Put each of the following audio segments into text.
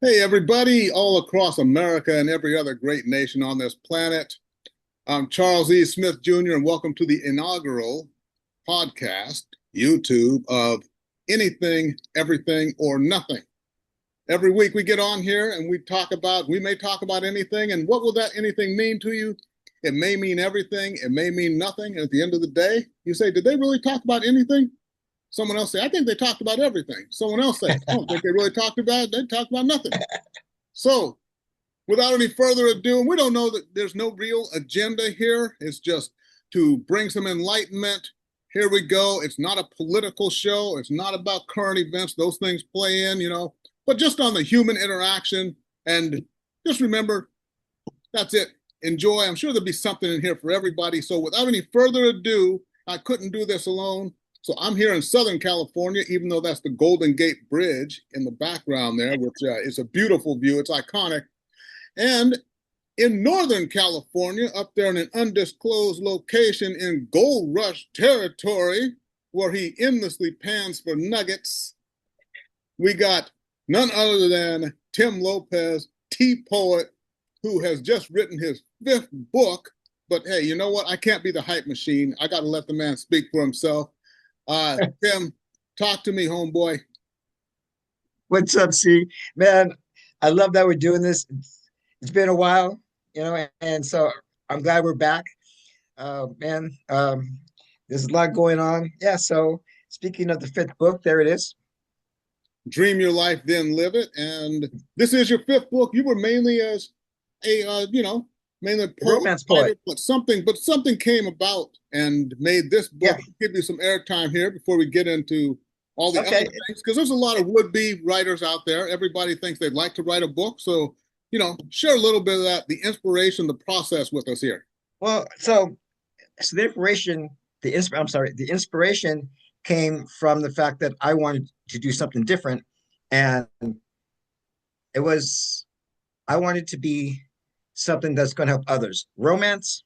Hey, everybody, all across America and every other great nation on this planet. I'm Charles E. Smith Jr., and welcome to the inaugural podcast, YouTube, of Anything, Everything, or Nothing. Every week we get on here and we may talk about anything. And what will that anything mean to you? It may mean everything, it may mean nothing. And at the end of the day, you say, did they really talk about anything? Someone else say, I think they talked about everything. Someone else say, I don't think they really talked about it. They talked about nothing. So, without any further ado, we don't know that there's no real agenda here. It's just to bring some enlightenment. Here we go. It's not a political show. It's not about current events. Those things play in, but just on the human interaction. And just remember, that's it. Enjoy. I'm sure there'll be something in here for everybody. So, without any further ado, I couldn't do this alone. So I'm here in Southern California, even though that's the Golden Gate Bridge in the background there, which is a beautiful view. It's iconic. And in Northern California, up there in an undisclosed location in Gold Rush territory, where he endlessly pans for nuggets, we got none other than Tim Lopez, TPoet, who has just written his 5th book. But hey, you know what? I can't be the hype machine. I got to let the man speak for himself. Tim, talk to me, homeboy. What's up, C? Man, I love that we're doing this. It's been a while, and so I'm glad we're back. Man, there's a lot going on. Yeah, so speaking of the 5th book, there it is. Dream your life, then live it. And this is your 5th book. You were mainly as a, mainly a poet, Romance poet. but something came about and made this book. Yeah. Give you some airtime here before we get into all the other Okay. things, because there's a lot of would-be writers out there. Everybody thinks they'd like to write a book, so share a little bit of that, the inspiration, the process with us here. Well, so the inspiration came from the fact that I wanted to do something different, and it was I wanted to be something that's going to help others. Romance,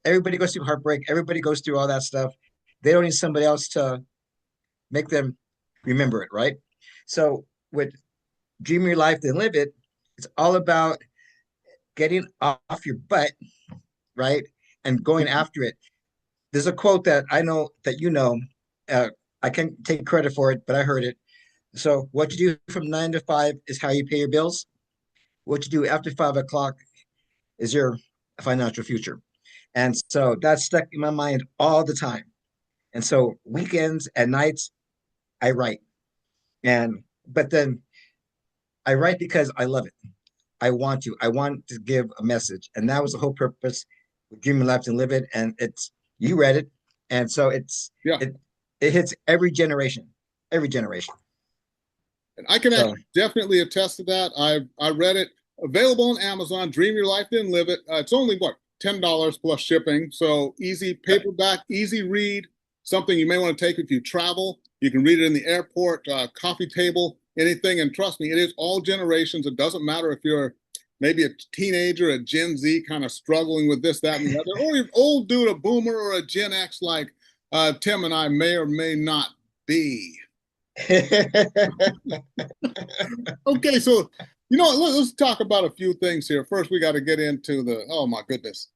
everybody goes through heartbreak, everybody goes through all that stuff. They don't need somebody else to make them remember it, right? So with Dream Your Life, Then Live It, it's all about getting off your butt, right? And going after it. There's a quote that I know that I can't take credit for it, but I heard it. So what you do from 9 to 5 is how you pay your bills. What you do after 5 o'clock is your financial future. And so that's stuck in my mind all the time. And so weekends and nights, I write. But then I write because I love it. I want to. I want to give a message. And that was the whole purpose with Dream Your Life and Live It. And you read it. And so Yeah. it hits every generation. Every generation. And I can So definitely attest to that. I read it, available on Amazon. Dream Your Life, Then Live It. It's only what, $10 plus shipping. So easy paperback, easy read. Something you may want to take if you travel. You can read it in the airport, coffee table, anything. And trust me, it is all generations. It doesn't matter if you're maybe a teenager, a Gen Z, kind of struggling with this, that, and the other, or you're an old dude, a boomer, or a Gen X like Tim and I may or may not be. Okay, so let's talk about a few things here. First, we got to get into oh my goodness,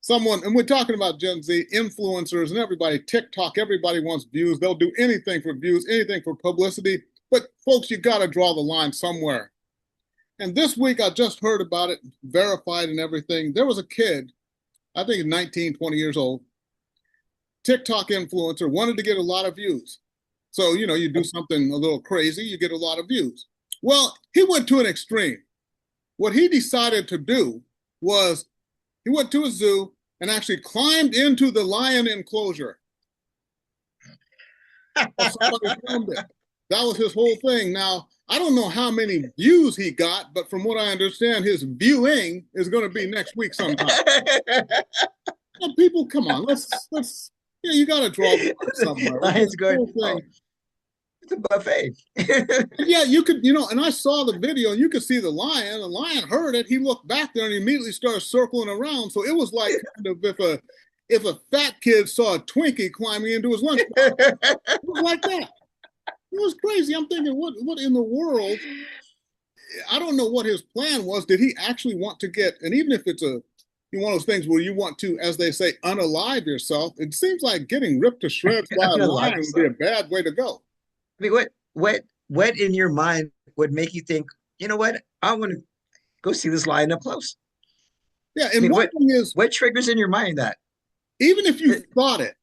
and we're talking about Gen Z influencers and everybody, TikTok. Everybody wants views. They'll do anything for views, anything for publicity. But folks, you got to draw the line somewhere. And this week, I just heard about it, verified and everything. There was a kid, I think 19, 20 years old, TikTok influencer, wanted to get a lot of views. So, you do something a little crazy, you get a lot of views. Well, he went to an extreme. What he decided to do was he went to a zoo and actually climbed into the lion enclosure. Somebody filmed it. That was his whole thing. Now, I don't know how many views he got, but from what I understand, his viewing is going to be next week sometime. And people, come on, let's you got to draw the line somewhere. Lion's going. It's a buffet. Yeah, you could, and I saw the video, and you could see the lion. The lion heard it. He looked back there and he immediately started circling around. So it was like kind of if a fat kid saw a Twinkie climbing into his lunchbox. It was like that. It was crazy. I'm thinking, what in the world? I don't know what his plan was. Did he actually want to get, and even if it's one of those things where you want to, as they say, unalive yourself, it seems like getting ripped to shreds by I'm a gonna lie lion to would be yourself. a bad way to go. I mean, what in your mind would make you think, you know what? I want to go see this lion up close. Yeah, I and mean, one thing is, what triggers in your mind that? even if you thought it,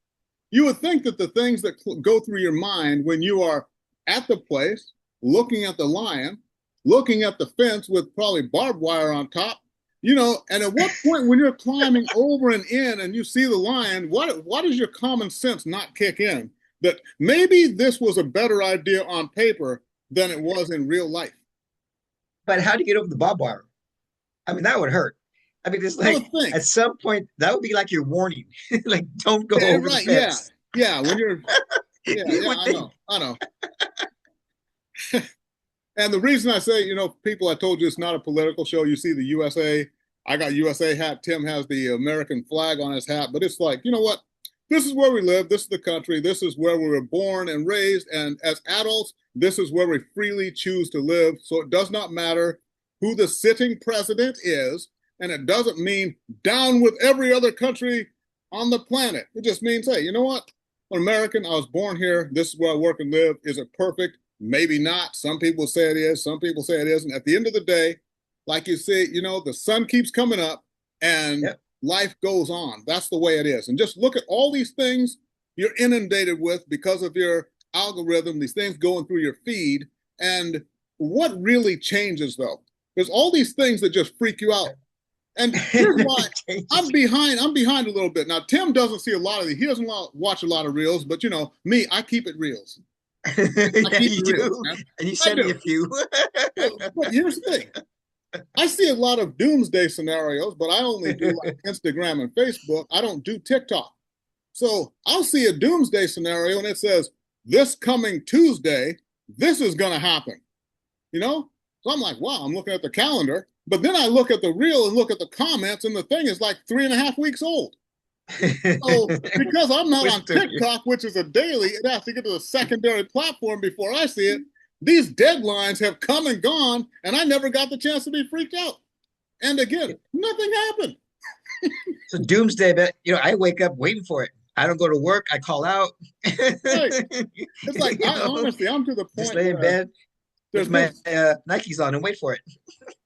you would think that the things that go through your mind when you are at the place, looking at the lion, looking at the fence with probably barbed wire on top, and at what point when you're climbing over and in and you see the lion, what does your common sense not kick in? That maybe this was a better idea on paper than it was in real life. But how do you get over the barbed wire? I mean, that would hurt. I mean, it's I like would think. at some point that would be like your warning, like don't go Yeah, over the right, yeah. fence. Yeah, when you're You yeah, would I think. know. I know. And the reason I say, people, I told you it's not a political show. You see the USA, I got USA hat. Tim has the American flag on his hat. But it's like, you know what? This is where we live. This is the country. This is where we were born and raised. And as adults, this is where we freely choose to live. So it does not matter who the sitting president is. And it doesn't mean down with every other country on the planet. It just means, hey, you know what? I'm American. I was born here. This is where I work and live. Is it perfect? Maybe not. Some people say it is. Some people say it isn't. At the end of the day, like you say, the sun keeps coming up and Yep. life goes on. That's the way it is. And just look at all these things you're inundated with because of your algorithm, these things going through your feed. And what really changes though? There's all these things that just freak you out. And here's why I'm behind a little bit. Now, Tim doesn't see a lot of he doesn't watch a lot of reels, but me, I keep it reels. I Yeah, keep you it real, do. man. And you I sent me a do. few. But here's the thing. I see a lot of doomsday scenarios, but I only do like Instagram and Facebook. I don't do TikTok. So I'll see a doomsday scenario and it says, this coming Tuesday, this is going to happen. So I'm like, wow, I'm looking at the calendar. But then I look at the reel and look at the comments, and the thing is like 3.5 weeks old. So because I'm not on TikTok, which is a daily, it has to get to a secondary platform before I see it. These deadlines have come and gone, and I never got the chance to be freaked out. And again, nothing happened. So doomsday, but I wake up waiting for it. I don't go to work. I call out. Right. It's like honestly, I'm to the Just point lay in where bed with there's my been Nikes on and wait for it.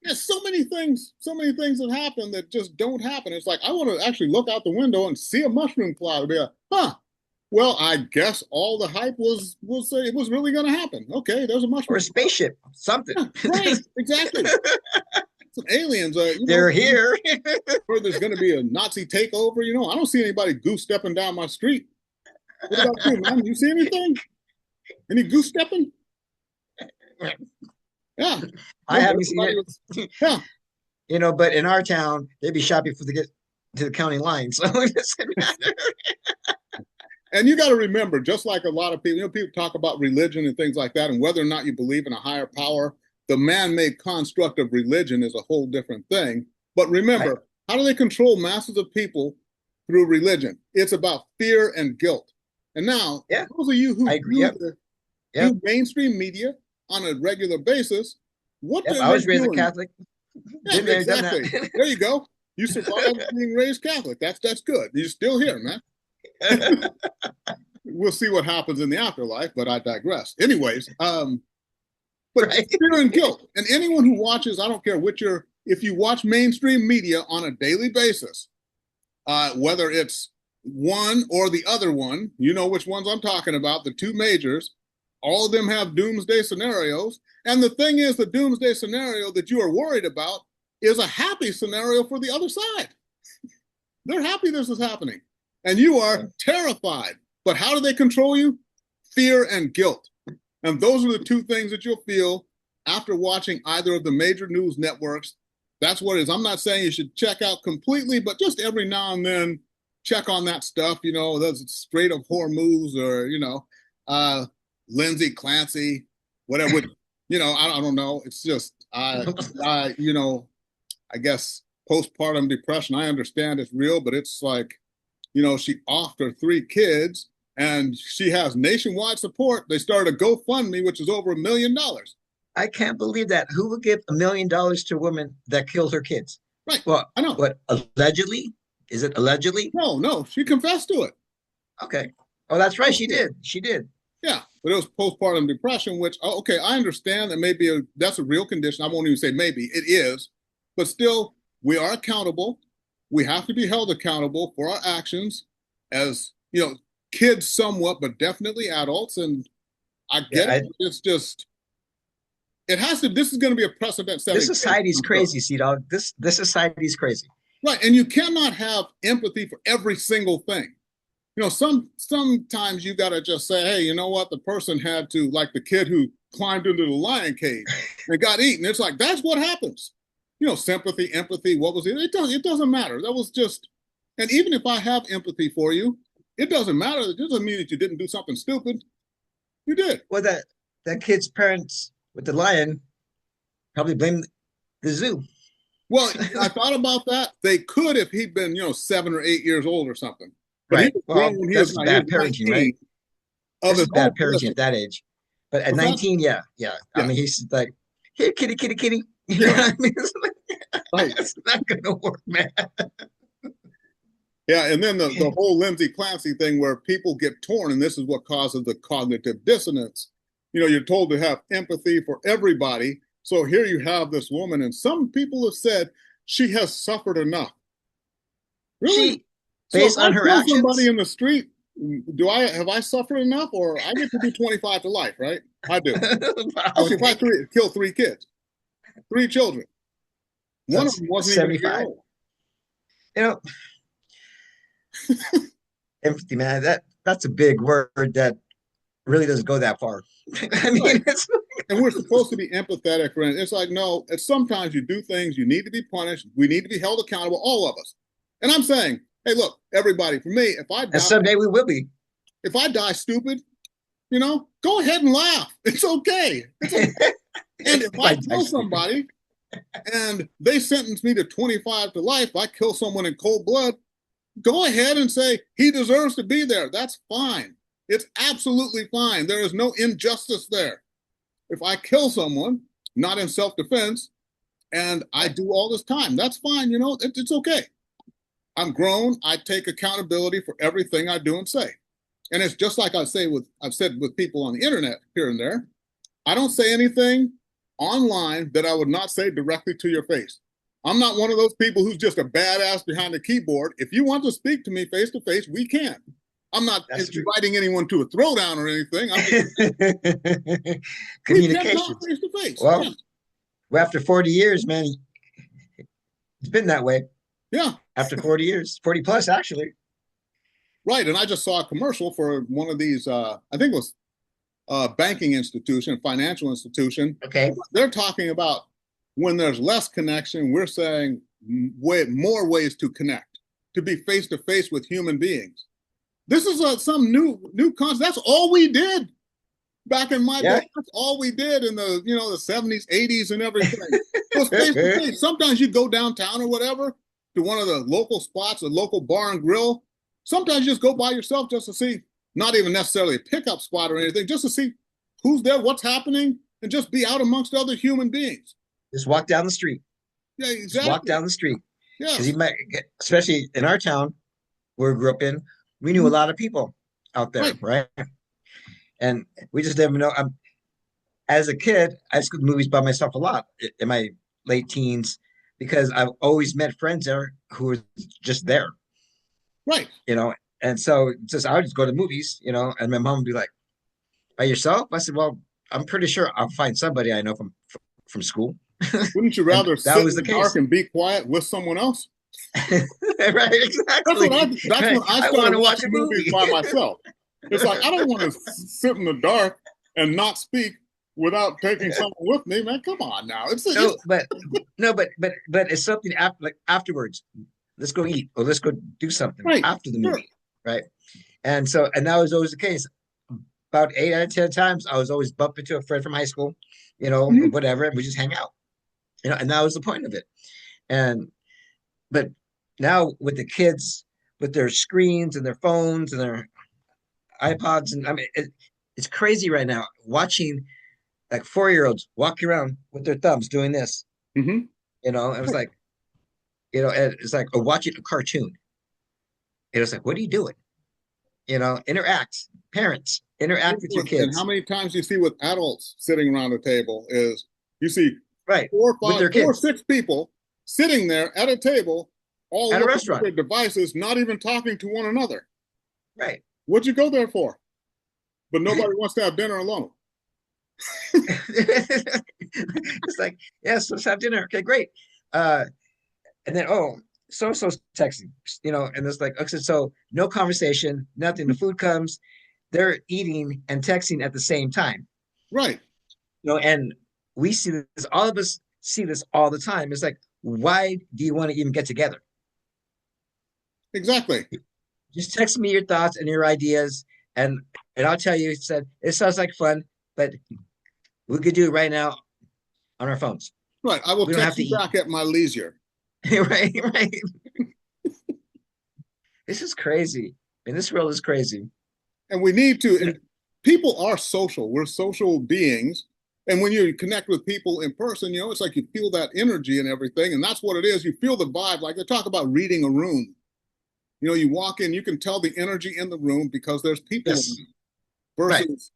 there's so many things that happen that just don't happen. It's like I want to actually look out the window and see a mushroom cloud and be like, huh. Well, I guess all the hype was it was really going to happen. Okay, there's a Or a mushroom cloud. spaceship, something. Yeah, right, exactly. Some aliens, They're here. where there's going to be a Nazi takeover. I don't see anybody goose stepping down my street. What about you, man? You see anything? Any goose stepping? Yeah. I haven't seen it. Yeah. But in our town, they'd be shopping for to get to the county line. So it doesn't matter. And you got to remember, just like a lot of people, people talk about religion and things like that, and whether or not you believe in a higher power, the man-made construct of religion is a whole different thing. But remember, Right. how do they control masses of people through religion? It's about fear and guilt. And now, Yeah, those of you who I agree. Yep. do mainstream media on a regular basis, what Yep. are I they was raised a doing? Catholic. Yeah, Been there, done exactly. that. There you go. You survived being raised Catholic. That's good. You're still here, man. We'll see what happens in the afterlife, but I digress. Anyways, but Right. fear and guilt. And anyone who watches, I don't care if you watch mainstream media on a daily basis, whether it's one or the other one, you know which ones I'm talking about, the two majors, all of them have doomsday scenarios. And the thing is, the doomsday scenario that you are worried about is a happy scenario for the other side. They're happy this is happening. And you are terrified. But how do they control you? Fear and guilt. And those are the two things that you'll feel after watching either of the major news networks. That's what it is. I'm not saying you should check out completely, but just every now and then check on that stuff, those Strait of Hormuz or, Lindsay Clancy, whatever. I don't know. It's just, I guess postpartum depression, I understand it's real, but it's like, she offed her 3 kids and she has nationwide support. They started a GoFundMe, which is over $1 million. I can't believe that. Who would give $1 million to a woman that killed her kids? Right. Well, I know. what allegedly? Is it allegedly? No, no, she confessed to it. Okay. Oh, that's right. Oh, She yeah. did. She did. Yeah, but it was postpartum depression, which okay, I understand that maybe that's a real condition. I won't even say maybe it is, but still, we are accountable. We have to be held accountable for our actions as kids somewhat, but definitely adults. And I Yeah. get it. It's just it has to. This is going to be a precedent setting. This society's crazy, Cdog. This society's crazy. Right, and you cannot have empathy for every single thing. Sometimes you got to just say, hey, you know what? The person had to, like the kid who climbed into the lion cage and got eaten. It's like, that's what happens. Sympathy, empathy, what was it? It doesn't matter. That was just, and even if I have empathy for you, it doesn't matter. It doesn't mean that you didn't do something stupid. You did. Well, that kid's parents with the lion probably blame the zoo. Well, I thought about that. They could if he'd been, 7 or 8 years old or something. But he Right. was Well, grown when that's he bad was parenting, 19. right? Of This his is bad own parenting volition. at that age. But at What's that? 19, yeah, yeah. I Yeah, mean, he's like, here, kitty, kitty, kitty. You know yeah, what I mean? It's, like, right. it's not gonna work, man. Yeah, and then the whole Lindsay Clancy thing where people get torn, and this is what causes the cognitive dissonance. You're told to have empathy for everybody. So here you have this woman, and some people have said she has suffered enough. Really? She, So if based I on her kill somebody actions, in the street, have I suffered enough, or I get to do 25 to life, right? I do. I Especially would if I think kill 3 kids, 3 children. One of that's them wasn't even a year 75. old. You know, empathy, man. That's a big word that really doesn't go that far. I Right. mean, it's And we're supposed to be empathetic, right? It's like, no, it's sometimes you do things, you need to be punished. We need to be held accountable, all of us. And I'm saying, hey, look, everybody, for me, and someday we will be. if I die stupid, go ahead and laugh. It's okay. It's okay. And if If I I die kill stupid. somebody and they sentence me to 25 to life, I kill someone in cold blood, go ahead and say he deserves to be there. That's fine. It's absolutely fine. There is no injustice there. If I kill someone, not in self-defense, and I do all this time, that's fine. It's okay. I'm grown. I take accountability for everything I do and say. And it's just like I've said with people on the internet here and there. I don't say anything online that I would not say directly to your face. I'm not one of those people who's just a badass behind a keyboard. If you want to speak to me face to face, we can. I'm not inviting anyone to a throwdown or anything. We can talk Communications. face to face. Well, Yeah. after 40 years, man, it's been that way. Yeah. After 40 years, 40 plus, actually. Right. And I just saw a commercial for one of these, I think it was a banking institution, financial institution. Okay. They're talking about when there's less connection, we're saying more ways to connect, to be face to face with human beings. This is some new concept. That's all we did back in my day. That's all we did in the the 70s, 80s, and everything. It was face to face. Sometimes you go downtown or whatever to one of the local spots, a local bar and grill. Sometimes you just go by yourself just to see, not even necessarily a pickup spot or anything, just to see who's there, what's happening, and just be out amongst other human beings. Just walk down the street. Yeah, exactly. Just walk down the street. Yeah. Because you might, especially in our town where we grew up in, we knew a lot of people out there, right? And we just never know. As a kid, I used to go to movies by myself a lot in my late teens because I've always met friends there who were just there. Right. And so I would just go to movies, and my mom would be like, by yourself? I said, well, I'm pretty sure I'll find somebody I know from school. Wouldn't you rather sit in the dark and be quiet with someone else? Right, exactly. That's when I started watching movies by myself. It's like, I don't want to sit in the dark and not speak without taking someone with me, man. Come on now. But it's something like afterwards. Let's go eat or let's go do something after the movie, right? And that was always the case. About 8 out of 10 times, I was always bumping into a friend from high school, or whatever, and we just hang out, and that was the point of it. But now with the kids, with their screens and their phones and their iPods, and I mean, it's crazy right now watching like 4-year-olds walking around with their thumbs doing this, Hmm. it was like, and it's like watching a cartoon. It was like, what are you doing? Interact, parents, interact with your And how kids, many times you see with adults sitting around a table is you see right? four, With five, their four, kids six people sitting there at a table, all at a looking at restaurant, their devices, not even talking to one another. right? What'd you go there for? But nobody wants to have dinner alone. It's like, yes, let's have dinner. Okay, great. Uh, and then, so so's texting, and it's like, okay, so no conversation, nothing. The food comes, they're eating and texting at the same time, Right. and we see this, all of us see this all the time. It's like, why do you want to even get together? Exactly. Just text me your thoughts and your ideas, and I'll tell you. It said it sounds like fun, but we could do it right now on our phones. Right. I will We don't have text to you eat. back at my leisure. Right, right. This is crazy. I mean, this world is crazy. And we need to, You know, and people are social. We're social beings. And when you connect with people in person, it's like you feel that energy and everything. And that's what it is. You feel the vibe. Like they talk about reading a room. You walk in, you can tell the energy in the room because there's people in yes, it. right. Versus,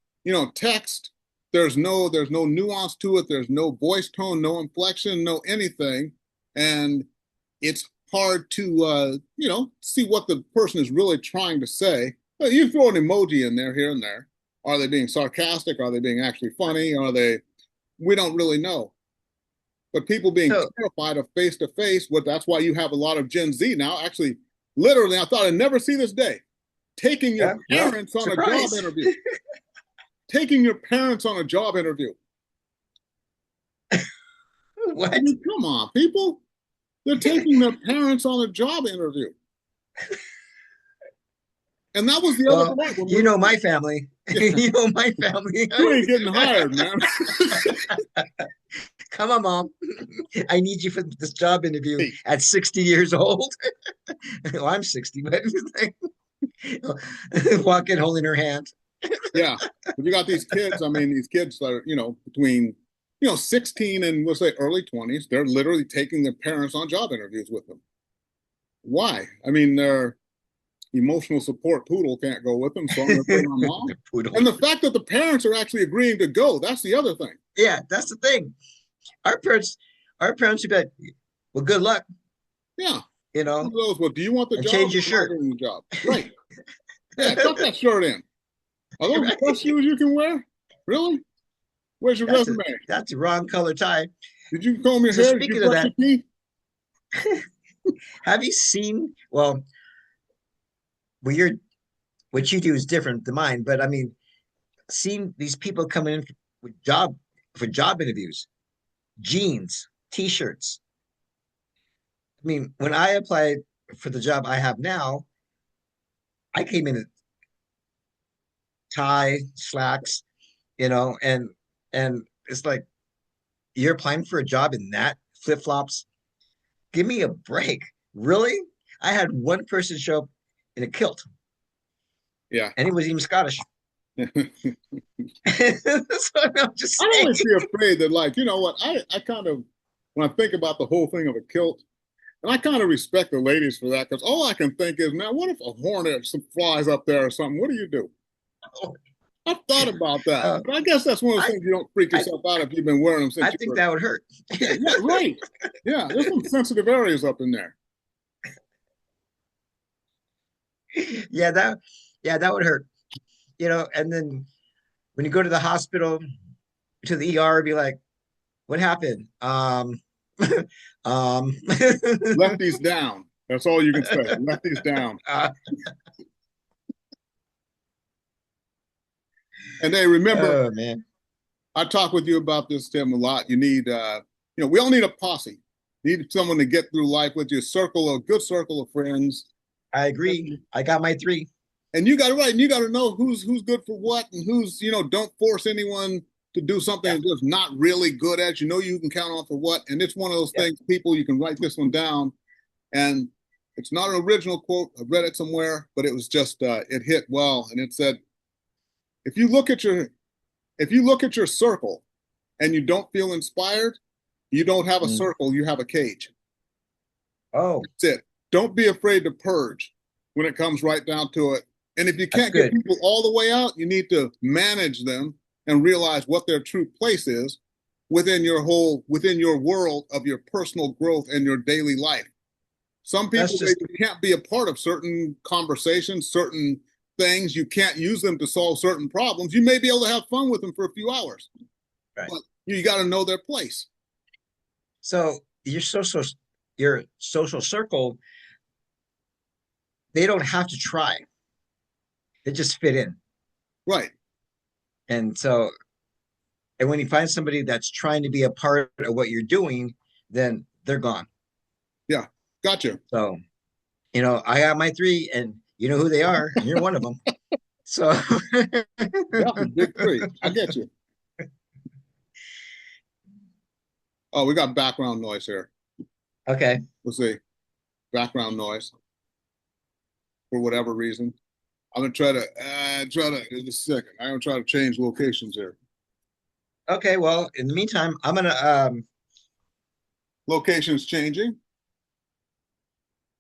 text, there's no nuance to it. There's no voice tone, no inflection, no anything. And it's hard to see what the person is really trying to say. You throw an emoji in there here and there. Are they being sarcastic? Are they being actually funny? We don't really know. But people being So, terrified of face to face, that's why you have a lot of Gen Z now. Actually, literally, I thought I'd never see this day. Taking your yeah, well, parents on a job surprise. interview. Taking your parents on a job interview. I What? mean, come on, people. They're taking their parents on a job interview. And that was the other Well, part. you know my family. Yeah, You know my family. you ain't getting hired, man. Come on, mom. I need you for this job interview Hey, at 60 years old. Well, I'm 60, but walking holding her hand. yeah. But you got these kids. I mean, these kids that are, between, 16 and we'll say early 20s, they're literally taking their parents on job interviews with them. Why? I mean, their emotional support poodle can't go with them, so I'm going to bring my mom. The poodle. And the fact that the parents are actually agreeing to go, that's the other thing. Yeah, that's the thing. Our parents, our parents would be like, well, good luck, Yeah. you One know, of those, well, do you want the and job change or your am I shirt. getting the job? Right. Yeah, tuck that shirt in. Are those the best Right? shoes you can wear? Really? Where's your That's a resume? that's the wrong color tie. Did you comb your So hair? Did you speaking of brush that, your teeth? have you seen? Well, what you're what you do is different than mine, but I mean, seeing these people coming in with job interviews, jeans, t-shirts. I mean, when I applied for the job I have now, I came in a tie, slacks, and it's like you're applying for a job in that flip-flops. Give me a break. Really? I had one person show up in a kilt, Yeah. and he was even Scottish. I'd So I'm just saying. always be afraid that, like, you know what? I kind of, when I think about the whole thing of a kilt, and I kind of respect the ladies for that because all I can think is, man, what if a hornet flies up there or something? What do you do? I've thought about that. Uh, But I guess that's one of those I, things you don't freak I yourself out if you've been wearing them since I you think were. that would hurt. Yeah, yeah, right. Yeah, there's some sensitive areas up in there. Yeah, that would hurt. And then when you go to the hospital, to the ER, be like, what happened? Um, Lefties down. That's all you can say. Lefties down. uh, And they remember, oh man, I talk with you about this, Tim, a lot. You need, we all need a posse. You need someone to get through life with you, a good circle of friends. I agree. I got my three. And you got to, right, and you got to know who's good for what and who's, don't force anyone to do something Yeah, that's just not really good at. You can count on for what. And it's one of those yeah. things, people, you can write this one down. And it's not an original quote. I read it somewhere, but it was just, it hit well. And it said, if you look at your circle, and you don't feel inspired, you don't have a Mm. circle, you have a cage. Oh, That's it. Don't be afraid to purge when it comes right down to it. And if you that's can't get good. people all the way out, you need to manage them and realize what their true place is within your world of your personal growth and your daily life. Some That's people, they just can't be a part of certain conversations, certain things. You can't use them to solve certain problems. You may be able to have fun with them for a few hours, right. but you got to know their place. So your social circle, they don't have to try. They just fit in. Right. And so, and when you find somebody that's trying to be a part of what you're doing, then they're gone. Yeah. Gotcha. So, I got my three, and you know who they are, and you're one of them. So, Yeah. Big three. I get you. Oh, we got background noise here. okay. Let's see. Background noise for whatever reason. I'm gonna try to in a second. I'm gonna try to change locations here. Okay. Well, in the meantime, I'm gonna Locations changing.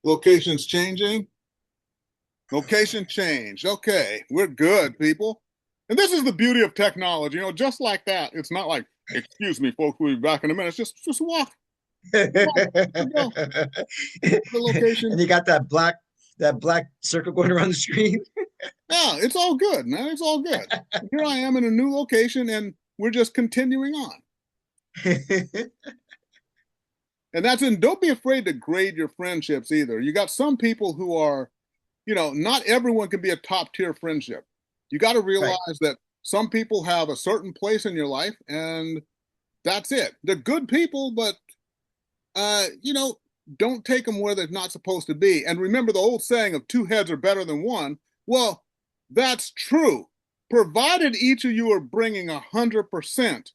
Locations changing. Location change. Okay, we're good, people. And this is the beauty of technology. Just like that. It's not like, excuse me, folks, we'll be back in a minute. It's just walk. Go. The location. and you got that black circle going around the screen. Yeah, it's all good, man. It's all good. Here I am in a new location, and we're just continuing on. And don't be afraid to grade your friendships either. You got some people who are, not everyone can be a top tier friendship. You got to realize Right. that some people have a certain place in your life, and that's it. They're good people, but, don't take them where they're not supposed to be. And remember the old saying of two heads are better than one. Well, that's true. Provided each of you are bringing 100%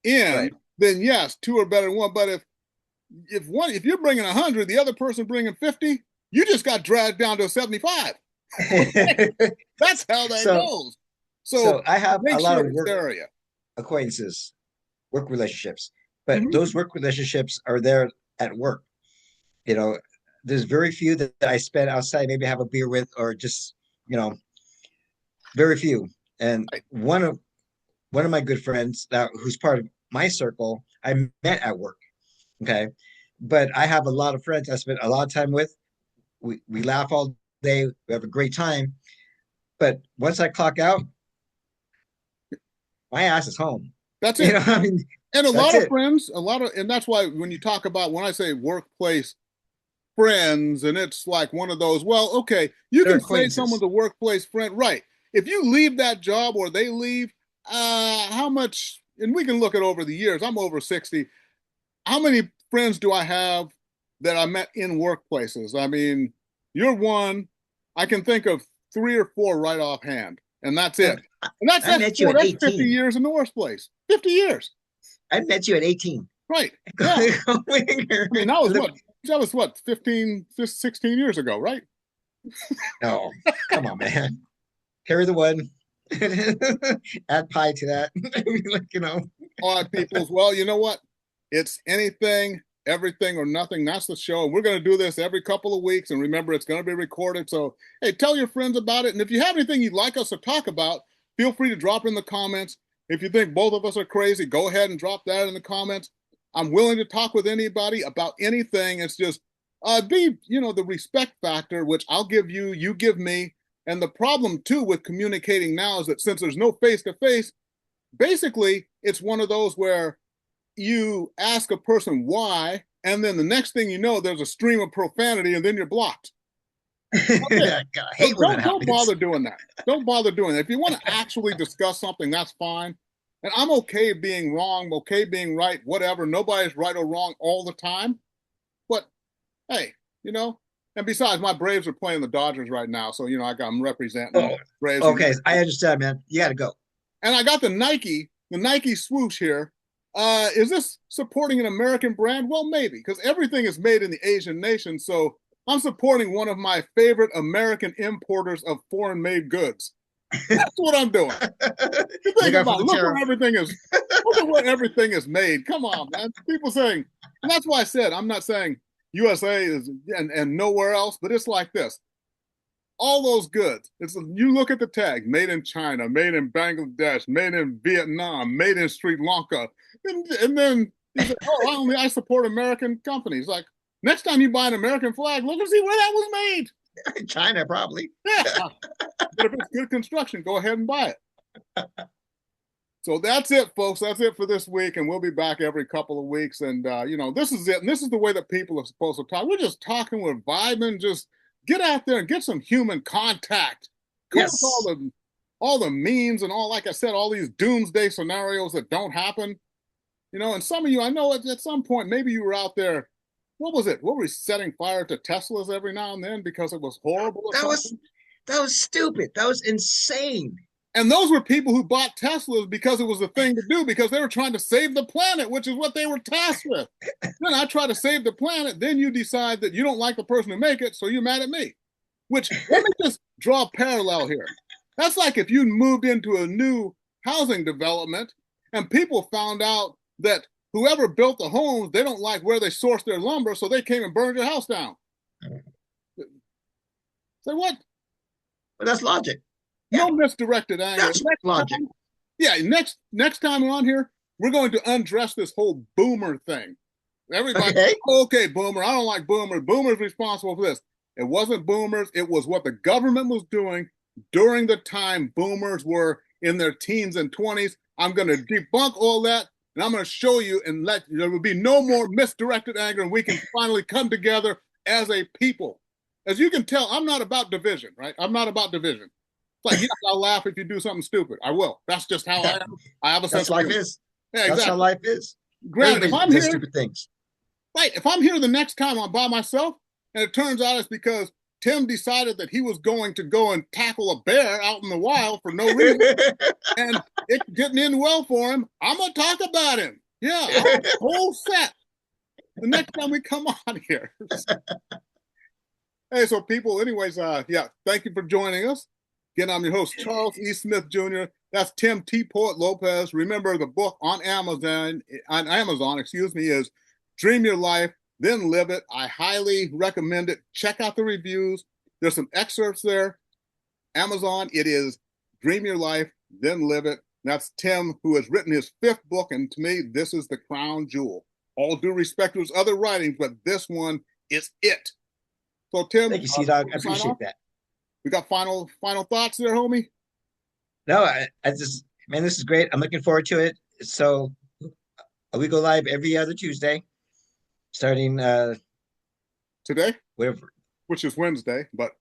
in, Right. then yes, two are better than one. But if you're bringing 100, the other person bringing 50, you just got dragged down to a 75. That's how that so goes. so So I have make a lot sure of it's work area. acquaintances, work relationships, but Mhm. those work relationships are there at work. You know, there's very few that I spend outside, maybe have a beer with, or just, you know, very few. And Right. one of my good friends that who's part of my circle, I met at work. Okay. But I have a lot of friends I spend a lot of time with. We laugh all day, we have a great time. But once I clock out, my ass is home. That's You it. know, I mean, And a that's lot of it. friends, and that's why when I say workplace friends, and it's like one of those, well, okay, you They're can say someone's acquaintances. a workplace friend, right? If you leave that job or they leave, how much, and we can look at over the years, I'm over 60. How many friends do I have that I met in workplaces? I mean, you're one. I can think of three or four right offhand, and that's it. Man, And I met you at that's 50 18. years in the workplace. 50 years. I met you at 18. Right. Yeah. I mean, that was what, 15, 16 years ago, right? No, come on, man. Carry the one. Add pi to that. All right, peoples. Well, you know what? It's anything, everything, or nothing. That's the show. We're going to do this every couple of weeks. And remember, it's going to be recorded. So, hey, tell your friends about it. And if you have anything you'd like us to talk about, feel free to drop it in the comments. If you think both of us are crazy, go ahead and drop that in the comments. I'm willing to talk with anybody about anything. It's just the respect factor, which I'll give you, you give me. And the problem, too, with communicating now is that since there's no face-to-face, basically, it's one of those where you ask a person why, and then the next thing you know, there's a stream of profanity, and then you're blocked. God, I So hate when that don't happens. bother doing that. Don't bother doing that. If you want to actually discuss something, that's fine. And I'm okay being wrong, okay being right, whatever. Nobody's right or wrong all the time. But hey, and besides, my Braves are playing the Dodgers right now, so I'm representing Oh, Braves. okay. I understand, man. You got to go. And I got the Nike swoosh here. Is this supporting an American brand? Well, maybe, because everything is made in the Asian nation. So I'm supporting one of my favorite American importers of foreign made goods. That's what I'm doing. You think Look out for about the look tariff. where everything is Look at where everything is made. Come on, man. People saying, and that's why I said I'm not saying USA is and nowhere else, but it's like this. All those goods. You look at the tag, made in China, made in Bangladesh, made in Vietnam, made in Sri Lanka, and then you say, "Oh, I support American companies." Like next time you buy an American flag, look and see where that was made. China, probably. Yeah, but if it's good construction, go ahead and buy it. So that's it, folks. That's it for this week, and we'll be back every couple of weeks. And this is it. And this is the way that people are supposed to talk. We're just talking, we're vibing, just get out there and get some human contact. Yes. All the memes and all, like I said, all these doomsday scenarios that don't happen. And some of you, I know at some point, maybe you were out there. What was it? What were we setting fire to Teslas every now and then because it was horrible? That was stupid. That was insane. And those were people who bought Teslas because it was the thing to do, because they were trying to save the planet, which is what they were tasked with. Then I try to save the planet. Then you decide that you don't like the person who make it, so you're mad at me. Which, let me just draw a parallel here. That's like if you moved into a new housing development and people found out that whoever built the homes, they don't like where they source their lumber, so they came and burned your house down. So what? But that's logic. No misdirected anger. That's logic. Next time we're on here, we're going to undress this whole boomer thing. Everybody, okay, boomer. I don't like boomers. Boomers responsible for this. It wasn't boomers. It was what the government was doing during the time boomers were in their teens and 20s. I'm going to debunk all that, and I'm going to show you, and there will be no more misdirected anger, and we can finally come together as a people. As you can tell, I'm not about division, right? I'm not about division. Like, yes, I'll laugh if you do something stupid. I will. That's just how I am. I have a sense of life is. Yeah, exactly. That's how life is. Granted, if I'm here, stupid things. Right. If I'm here the next time I'm by myself, and it turns out it's because Tim decided that he was going to go and tackle a bear out in the wild for no reason, and it didn't end well for him, I'm gonna talk about him. Yeah, whole set. The next time we come on here. Hey, so people, anyways, thank you for joining us. Again, I'm your host, Charles E. Smith Jr. That's Tim TPoet Lopez. Remember, the book on Amazon, is Dream Your Life, Then Live It. I highly recommend it. Check out the reviews. There's some excerpts there. Amazon, it is Dream Your Life, Then Live It. That's Tim, who has written his 5th book, and to me, this is the crown jewel. All due respect to his other writings, but this one is it. So, Tim, thank you, Cdog. I appreciate that. We got final thoughts there, homie? No, I just, man, this is great. I'm looking forward to it. So we go live every other Tuesday, starting today, whatever, which is Wednesday, but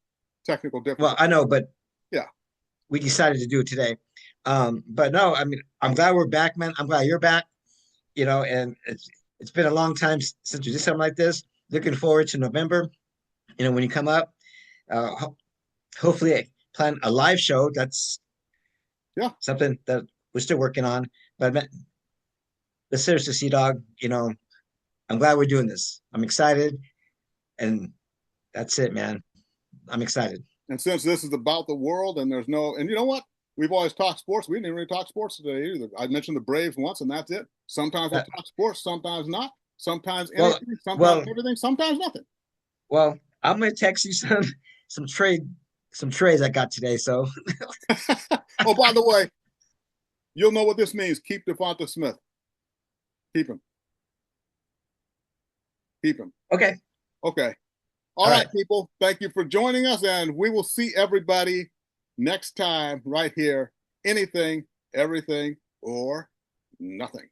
technical difference. Well, I know, but yeah, we decided to do it today. But no, I mean, I'm glad we're back, man. I'm glad you're back. And it's been a long time since we did something like this. Looking forward to November. When you come up, hopefully I plan a live show. That's something that we're still working on. But seriously, Cdog, I'm glad we're doing this. I'm excited, and that's it, man. I'm excited. And since this is about the world, and and you know what? We've always talked sports. We didn't really talk sports today either. I mentioned the Braves once, and that's it. Sometimes we'll talk sports, sometimes not. Sometimes anything, sometimes everything, sometimes nothing. Well, I'm gonna text you some trades I got today. So, oh, by the way, you'll know what this means. Keep Devonta Smith. Keep him. Keep him. Okay. Okay. All right, people. Thank you for joining us, and we will see everybody next time right here. Anything, everything, or nothing.